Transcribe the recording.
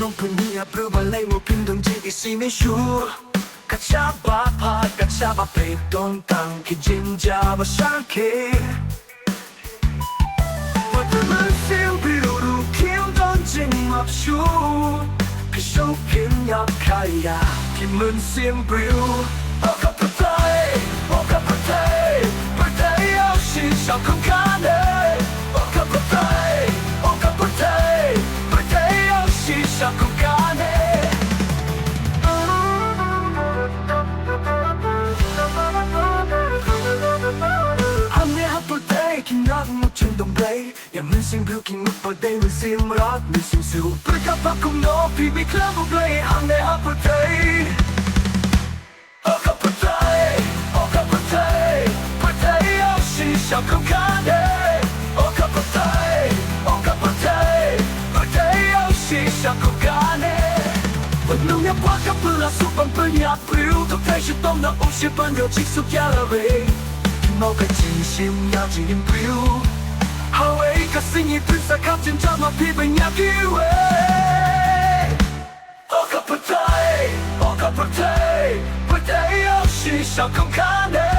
롱푼이야 브루발레이 뭐 빈동지 이시 메슈 가차바 파 가차바 페돈 땅기 진짜 바샹케 What the man feel 비로루 킬 던진 맙슈 그 쇼킹 약하야 김은 심 브루 어카프타이 어카프타이 birthday 역시 샤쿵 카네 어카프타이 어카프타이 birthday 역시 샤쿵 카네 Kim rock một chân đồng playอย่ามึนเสียงบิวกินมุกพอได้มึนเสียงรักมึนเสียงสูบประกับพักคงโน้พี่ไม่เคลิ้มเพลย์หังในฮับพอใจฮับพอใจฮับพอใจพอใจเอาชีชอบคงขาเด้ฮับพอใจฮับพอใจพอใจเอาชีชอบคงขาเด้วันนู้นเนี่ยพักกับเปลือกสุกบังเปิลอยากพลิ้วทุกไทยชุดต้มน้ำอบเชื่อปันเดียวชิคสุกยาละเว某个真心要只因不有，好为个心意对啥靠近这么疲惫要机会。我可不对，我可不对，不对，有时小空看的。